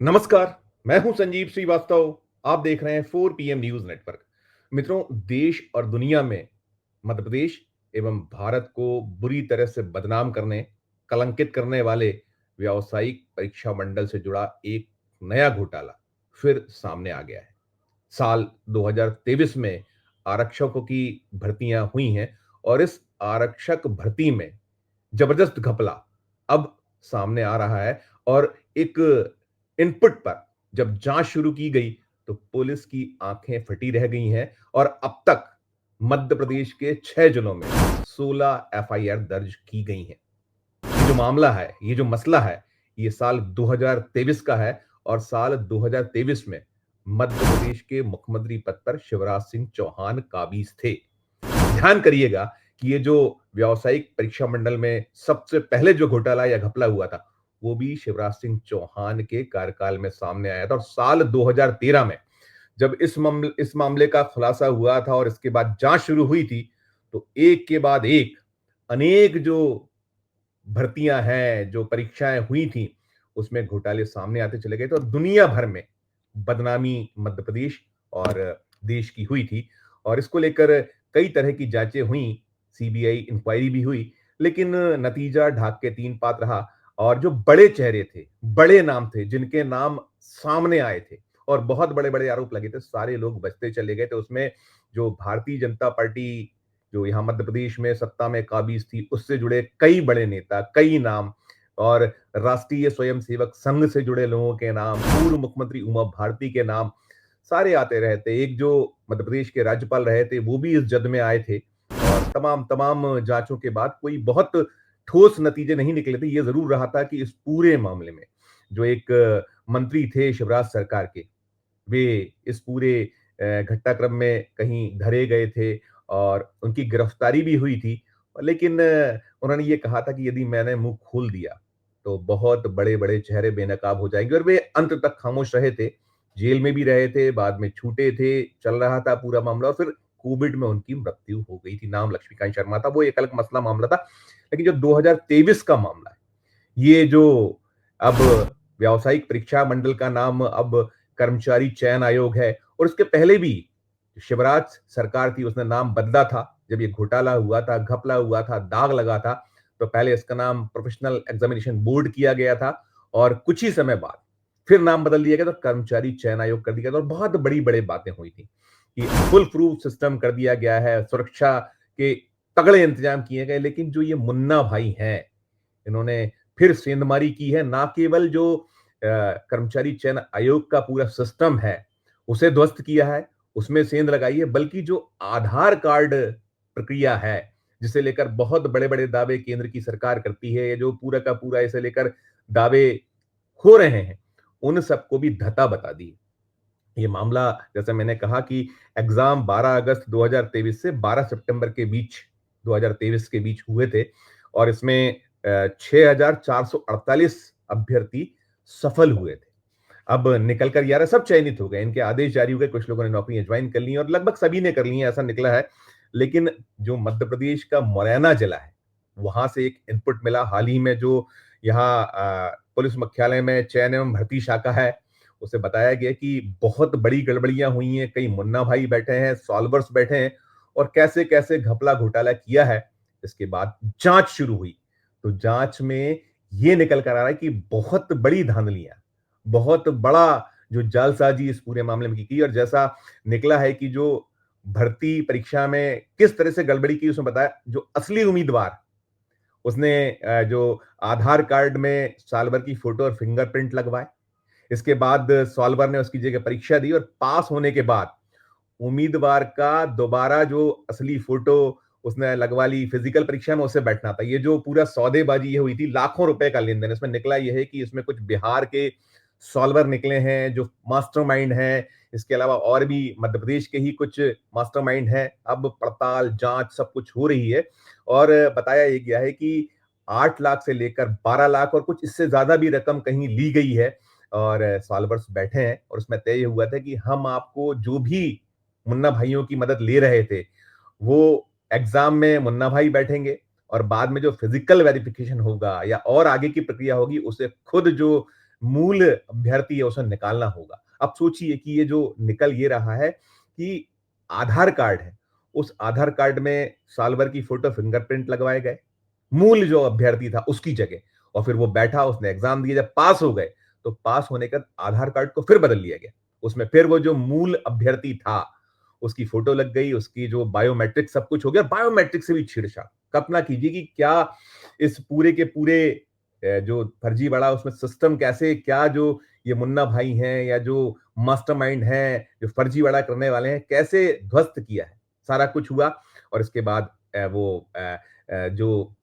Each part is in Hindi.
नमस्कार। मैं हूं संजीव श्रीवास्तव। आप देख रहे हैं 4 PM न्यूज नेटवर्क। मित्रों, देश और दुनिया में मध्य प्रदेश एवं भारत को बुरी तरह से बदनाम करने, कलंकित करने वाले व्यावसायिक परीक्षा मंडल से जुड़ा एक नया घोटाला फिर सामने आ गया है। साल 2023 में आरक्षकों की भर्तियां हुई हैं और इस आरक्षक भर्ती में जबरदस्त घपला अब सामने आ रहा है। और एक इनपुट पर जब जांच शुरू की गई तो पुलिस की आंखें फटी रह गई हैं और अब तक मध्य प्रदेश के 6 जिलों में 16 FIR दर्ज की गई हैं। ये जो मामला है, ये जो मसला है, ये साल 2023 का है और साल 2023 में मध्य प्रदेश के मुख्यमंत्री पद पर शिवराज सिंह चौहान काबिज थे। ध्यान करिएगा कि ये जो व्यावसायिक परीक्षा मंडल में सबसे पहले जो घोटाला या घपला हुआ था, वो भी शिवराज सिंह चौहान के कार्यकाल में सामने आया था। और साल 2013 में जब इस मामले का खुलासा हुआ था और इसके बाद जांच शुरू हुई थी, तो एक के बाद एक अनेक जो भर्तियां हैं, जो परीक्षाएं हुई थी, उसमें घोटाले सामने आते चले गए थे और दुनिया भर में बदनामी मध्य प्रदेश और देश की हुई थी। और इसको लेकर कई तरह की जांचें हुई, CBI इंक्वायरी भी हुई, लेकिन नतीजा ढाक के तीन पात रहा। और जो बड़े चेहरे थे, बड़े नाम थे, जिनके नाम सामने आए थे और बहुत बड़े बड़े आरोप लगे थे, सारे लोग बचते चले गए थे। उसमें जो भारतीय जनता पार्टी जो यहाँ मध्य प्रदेश में सत्ता में काबिज थी, उससे जुड़े कई बड़े नेता, कई नाम, और राष्ट्रीय स्वयंसेवक संघ से जुड़े लोगों के नाम, पूर्व मुख्यमंत्री उमा भारती के नाम, सारे आते रहे थे। एक जो मध्य प्रदेश के राज्यपाल रहे थे, वो भी इस जद में आए थे। और तमाम तमाम जांचों के बाद कोई बहुत ठोस नतीजे नहीं निकले थे। ये जरूर रहा था कि इस पूरे मामले में जो एक मंत्री थे शिवराज सरकार के, वे इस पूरे घटनाक्रम में कहीं धरे गए थे और उनकी गिरफ्तारी भी हुई थी। लेकिन उन्होंने ये कहा था कि यदि मैंने मुंह खोल दिया तो बहुत बड़े-बड़े चेहरे बेनकाब हो जाएंगे, और वे अंत तक खामोश रहे थे। जेल में भी रहे थे, बाद में छूटे थे, चल रहा था पूरा मामला, और फिर कोविड में उनकी मृत्यु हो गई थी। नाम लक्ष्मीकांत शर्मा था, वो एक अलग मसला मामला था। लेकिन जो 2023 का मामला है, ये जो अब व्यावसायिक परीक्षा मंडल का नाम अब कर्मचारी चयन आयोग है, और उसके पहले भी शिवराज सरकार थी, उसने नाम बदला था। जब ये घोटाला हुआ था, घपला हुआ था, दाग लगा था, तो पहले इसका नाम प्रोफेशनल एग्जामिनेशन बोर्ड किया गया था और कुछ ही समय बाद फिर नाम बदल दिया गया, तो कर्मचारी चयन आयोग कर दिया गया था। और बहुत बड़ी बड़ी बातें हुई थी कि फुल प्रूफ सिस्टम कर दिया गया है, सुरक्षा के तगड़े इंतजाम किए गए। लेकिन जो ये मुन्ना भाई हैं, इन्होंने फिर सेंधमारी की है। ना केवल जो कर्मचारी चयन आयोग का पूरा सिस्टम है उसे ध्वस्त किया है, उसमें सेंध लगाई है, बल्कि जो आधार कार्ड प्रक्रिया है, जिसे लेकर बहुत बड़े बड़े दावे केंद्र की सरकार करती है, ये जो पूरा का पूरा इसे लेकर दावे हो रहे हैं, उन सबको भी धता बता दी। ये मामला, जैसे मैंने कहा कि एग्जाम 12 अगस्त 2023 से 12 सितंबर के बीच 2023 के बीच हुए थे, और इसमें 6448 अभ्यर्थी सफल हुए थे। अब निकल कर यार सब चयनित हो गए, इनके आदेश जारी हो गए, कुछ लोगों ने नौकरियां ज्वाइन कर ली और लगभग सभी ने कर ली हैं, ऐसा निकला है। लेकिन जो मध्य प्रदेश का मुरैना जिला है, वहां से एक इनपुट मिला हाल ही में। जो यहाँ पुलिस मुख्यालय में चयन एवं भर्ती शाखा है, उसे बताया गया कि बहुत बड़ी गड़बड़ियां हुई हैं, कई मुन्ना भाई बैठे हैं, सॉल्वर्स बैठे हैं, और कैसे कैसे घपला घोटाला किया है। इसके बाद जांच शुरू हुई, तो जांच में ये निकल कर आ रहा है कि बहुत बड़ी धांधलियां, बहुत बड़ा जो जालसाजी इस पूरे मामले में की। और जैसा निकला है कि जो भर्ती परीक्षा में किस तरह से गड़बड़ी की, उसमें बताया जो असली उम्मीदवार, उसने जो आधार कार्ड में साल भर की फोटो और फिंगरप्रिंट लगवाए। इसके बाद सॉल्वर ने उसकी जगह परीक्षा दी और पास होने के बाद उम्मीदवार का दोबारा जो असली फोटो उसने लगवा ली, फिजिकल परीक्षा में उससे बैठना था। ये जो पूरा सौदेबाजी ये हुई थी, लाखों रुपए का लेन देन, इसमें निकला यह है कि इसमें कुछ बिहार के सॉल्वर निकले हैं जो मास्टरमाइंड हैं। इसके अलावा और भी मध्य प्रदेश के ही कुछ मास्टरमाइंड हैं। अब पड़ताल जांच सब कुछ हो रही है, और बताया ये गया है कि 8 लाख से लेकर 12 लाख और कुछ इससे ज्यादा भी रकम कहीं ली गई है। और सॉल्वर्स बैठे हैं, और उसमें तय हुआ था कि हम आपको जो भी मुन्ना भाइयों की मदद ले रहे थे, वो एग्जाम में मुन्ना भाई बैठेंगे, और बाद में जो फिजिकल वेरिफिकेशन होगा या और आगे की प्रक्रिया होगी, उसे खुद जो मूल अभ्यर्थी है उसे निकालना होगा। अब सोचिए कि ये जो निकल ये रहा है कि आधार कार्ड है, उस आधार कार्ड में साल भर की फोटो फिंगरप्रिंट लगवाए गए, मूल जो अभ्यर्थी था उसकी जगह, और फिर वो बैठा, उसने एग्जाम दिए, जब पास हो गए, तो पास होने के बाद आधार कार्ड को फिर बदल लिया गया। उसमें फिर वो जो मूल अभ्यर्थी था, उसकी फोटो लग गई, उसकी जो बायोमेट्रिक सब कुछ हो गया, बायोमेट्रिक से भी छेड़छाड़। कल्पना कीजिए कि क्या इस पूरे के पूरे जो फर्जीवाड़ा उसमें सिस्टम कैसे, क्या जो ये मुन्ना भाई हैं या जो मास्टरमाइंड हैं, जो फर्जीवाड़ा करने वाले हैं, कैसे ध्वस्त किया है। सारा कुछ हुआ और इसके बाद जो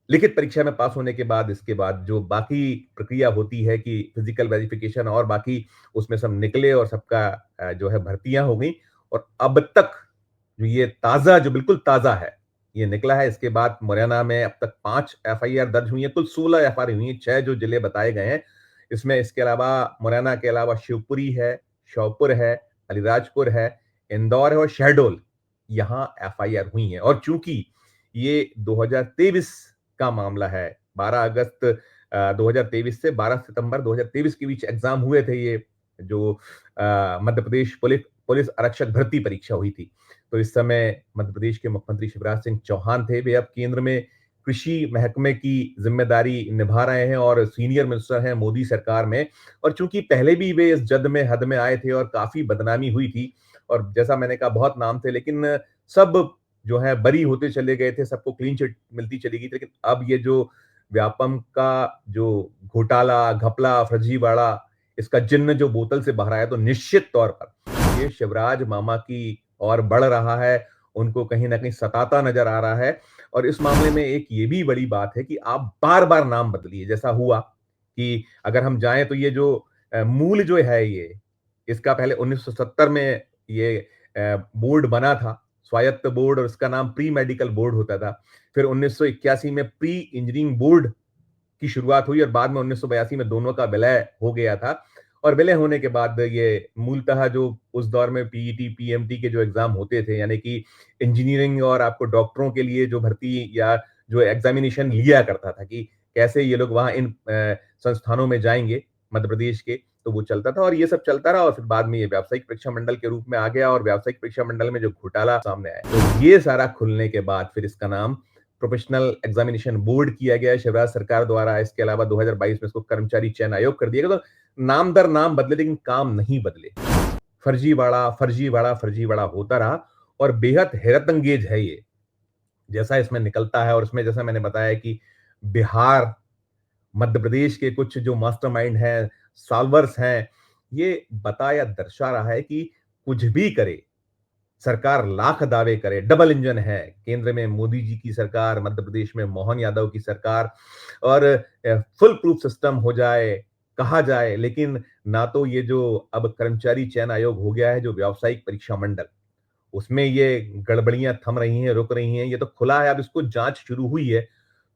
लिखित परीक्षा में पास होने के बाद, इसके बाद जो बाकी प्रक्रिया होती है कि फिजिकल वेरिफिकेशन और बाकी, उसमें सब निकले और सबका जो है भर्तियां हो गई। और अब तक जो ये ताजा, जो बिल्कुल ताजा है, ये निकला है। इसके बाद मुरैना में अब तक 5 एफआईआर दर्ज हुई है, कुल 16 एफआईआर हुई है, 6 जो जिले बताए गए हैं। इसमें इसके अलावा मुरैना के अलावा शिवपुरी है, श्योपुर है, अलीराजपुर है, इंदौर है और शहडोल, यहां एफआईआर हुई है। और चूंकि ये 2023 का मामला है, 12 अगस्त 2023 से 12 सितंबर 2023 के बीच एग्जाम हुए थे, ये जो मध्य प्रदेश पुलिस पुलिस आरक्षक भर्ती परीक्षा हुई थी। तो इस समय मध्य प्रदेश के मुख्यमंत्री शिवराज सिंह चौहान थे, वे अब केंद्र में कृषि महकमे की जिम्मेदारी निभा रहे हैं और सीनियर मिनिस्टर हैं मोदी सरकार में। और चूंकि पहले भी वे इस जद में हद में आए थे और काफी बदनामी हुई थी, और जैसा मैंने कहा बहुत नाम थे, लेकिन सब जो है बरी होते चले गए थे, सबको क्लीन चिट मिलती चली गई थी। लेकिन अब ये जो व्यापम का जो घोटाला, घपला, फर्जीवाड़ा, इसका जिन्न जो बोतल से बाहर आया, तो निश्चित तौर पर ये शिवराज मामा की और बढ़ रहा है, उनको कहीं ना कहीं सताता नजर आ रहा है। और इस मामले में एक ये भी बड़ी बात है कि आप बार बार नाम बदलिए, जैसा हुआ कि अगर हम जाएं तो ये जो मूल जो है, ये इसका पहले 1970 में ये बोर्ड बना था, स्वायत्त बोर्ड, और इसका नाम प्री मेडिकल बोर्ड होता था। फिर 1981 में प्री इंजीनियरिंग बोर्ड की शुरुआत हुई और बाद में 1982 में दोनों का विलय हो गया था। और विलय होने के बाद ये मूलतः जो उस दौर में पीईटी, पीएमटी के जो एग्जाम होते थे, यानी कि इंजीनियरिंग और आपको डॉक्टरों के लिए जो भर्ती या जो एग्जामिनेशन लिया करता था कि कैसे ये लोग वहां इन संस्थानों में जाएंगे मध्य प्रदेश के, तो वो चलता था और ये सब चलता रहा। और फिर बाद में ये व्यावसायिक परीक्षा मंडल के रूप में आ गया और व्यावसायिक परीक्षा मंडल में जो घोटाला सामने आया, तो ये सारा खुलने के बाद फिर इसका नाम प्रोफेशनल एग्जामिनेशन बोर्ड किया गया है शिवराज सरकार द्वारा। इसके अलावा 2022 में इसको कर्मचारी चयन आयोग कर दिया गया। तो नाम दर नाम बदले, लेकिन काम नहीं बदले। फर्जीवाड़ा, फर्जीवाड़ा, फर्जीवाड़ा होता रहा और बेहद हैरतअंगेज है ये, जैसा इसमें निकलता है। और इसमें जैसा मैंने बताया कि बिहार, मध्य प्रदेश के कुछ जो मास्टरमाइंड हैं, सॉल्वर्स हैं, ये बता या दर्शा रहा है कि कुछ भी करे, सरकार लाख दावे करे, डबल इंजन है। केंद्र में मोदी जी की सरकार, मध्य प्रदेश में मोहन यादव की सरकार, और फुल प्रूफ सिस्टम हो जाए, कहा जाए, लेकिन ना तो ये जो अब कर्मचारी चयन आयोग हो गया है, जो व्यावसायिक परीक्षा मंडल, उसमें ये गड़बड़ियां थम रही हैं, रुक रही हैं। ये तो खुला है, अब इसको जांच शुरू हुई है,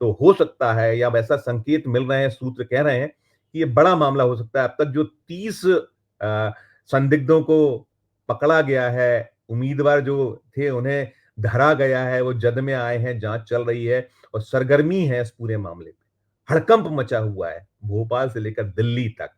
तो हो सकता है, या अब ऐसा संकेत मिल रहे हैं, सूत्र कह रहे हैं कि ये बड़ा मामला हो सकता है। अब तक जो 30 संदिग्धों को पकड़ा गया है, उम्मीदवार जो थे उन्हें धरा गया है, वो जद में आए हैं, जांच चल रही है और सरगर्मी है इस पूरे मामले में। हड़कंप मचा हुआ है भोपाल से लेकर दिल्ली तक।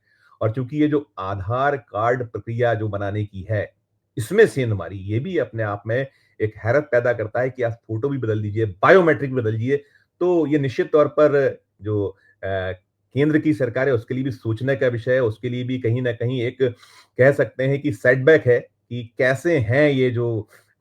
और चूंकि ये जो आधार कार्ड प्रक्रिया जो बनाने की है, इसमें सेंधमारी, ये भी अपने आप में एक हैरत पैदा करता है कि आप फोटो भी बदल दीजिए, बायोमेट्रिक बदल दीजिए, तो ये निश्चित तौर पर जो केंद्र की सरकार है उसके लिए भी सोचने का विषय है। उसके लिए भी कहीं ना कहीं एक कह सकते हैं कि सेटबैक है कि कैसे हैं ये जो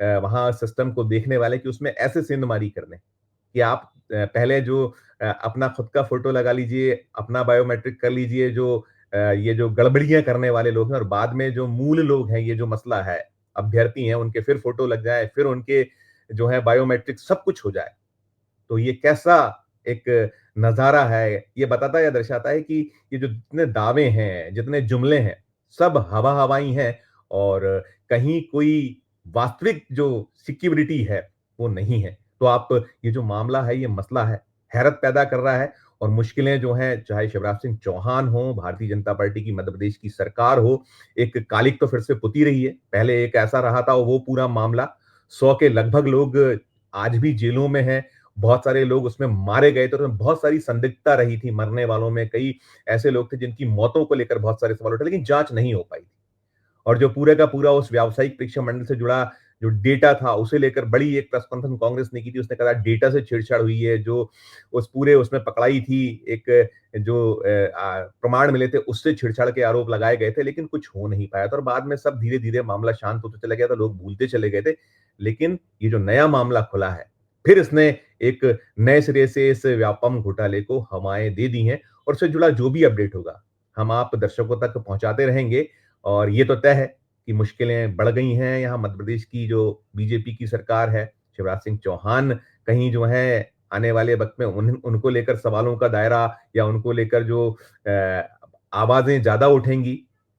वहां सिस्टम को देखने वाले, कि उसमें ऐसे सेंधमारी करने कि आप पहले जो अपना खुद का फोटो लगा लीजिए, अपना बायोमेट्रिक कर लीजिए, जो ये जो गड़बड़ियां करने वाले लोग हैं, और बाद में जो मूल लोग हैं, ये जो मसला है, अभ्यर्थी हैं, उनके फिर फोटो लग जाए, फिर उनके जो है बायोमेट्रिक सब कुछ हो जाए, तो ये कैसा एक नजारा है। ये बताता या दर्शाता है कि ये जो जितने दावे हैं, जितने जुमले हैं, सब हवा हवाई हैं और कहीं कोई वास्तविक जो सिक्योरिटी है वो नहीं है। तो आप, ये जो मामला है, ये मसला है, हैरत पैदा कर रहा है। और मुश्किलें जो हैं, चाहे शिवराज सिंह चौहान हो, भारतीय जनता पार्टी की मध्य प्रदेश की सरकार हो, एक कालिक तो फिर से पुती रही है। पहले एक ऐसा रहा था वो पूरा मामला, 100 के लगभग लोग आज भी जेलों में हैं बहुत सारे लोग उसमें मारे गए थे और उसमें बहुत सारी संदिग्धता रही थी मरने वालों में। कई ऐसे लोग थे जिनकी मौतों को लेकर बहुत सारे सवाल उठे, लेकिन जाँच नहीं हो पाई थी। और जो पूरे का पूरा उस व्यावसायिक परीक्षा मंडल से जुड़ा जो डेटा था, उसे लेकर बड़ी एक प्रेस कॉन्फ्रेंस कांग्रेस ने की थी। उसने कहा डेटा से छेड़छाड़ हुई है, जो उस पूरे उसमें पकड़ाई थी, एक जो प्रमाण मिले थे, उससे छेड़छाड़ के आरोप लगाए गए थे, लेकिन कुछ हो नहीं पाया था और बाद में सब धीरे-धीरे मामला शांत होते चला गया था, लोग भूलते चले गए थे। लेकिन ये जो नया मामला खुला है, फिर इसने एक नए सिरे से इस व्यापम घोटाले को हवाएँ दे दी हैं और उससे जुड़ा जो भी अपडेट होगा, हम आप दर्शकों तक पहुँचाते रहेंगे। और ये तो तय है कि मुश्किलें बढ़ गई हैं। यहाँ मध्य प्रदेश की जो बीजेपी की सरकार है, शिवराज सिंह चौहान कहीं जो है आने वाले वक़्त में उनको लेकर सवालों का दायरा या उनको लेकर जो आवाज़ें ज़्यादा उठेंगी।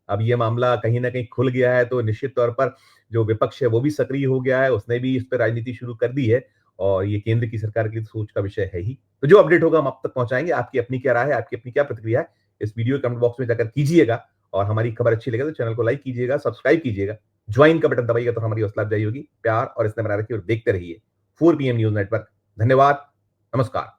अब ये मामला कहीं न कहीं खुल गया है तो निश्चित तौर पर जो विपक्ष है वो भी सक्रिय हो गया है, उसने भी इस पे राजनीति शुरू कर दी है और ये केंद्र की सरकार के लिए सोच का विषय है ही। तो जो अपडेट होगा हम आप तक पहुँचाएँगे। आपकी अपनी क्या राय है, आपकी अपनी क्या प्रतिक्रिया है, इस वीडियो के कमेंट बॉक्स में जाकर कीजिएगा। और हमारी खबर अच्छी लगे तो चैनल को लाइक कीजिएगा, सब्सक्राइब कीजिएगा, ज्वाइन का बटन दबाइएगा तो हमारी हौसला अफजाई होगी। प्यार और स्नेह बनाए रखिए और देखते रहिए 4 पीएम न्यूज़ नेटवर्क। धन्यवाद, नमस्कार।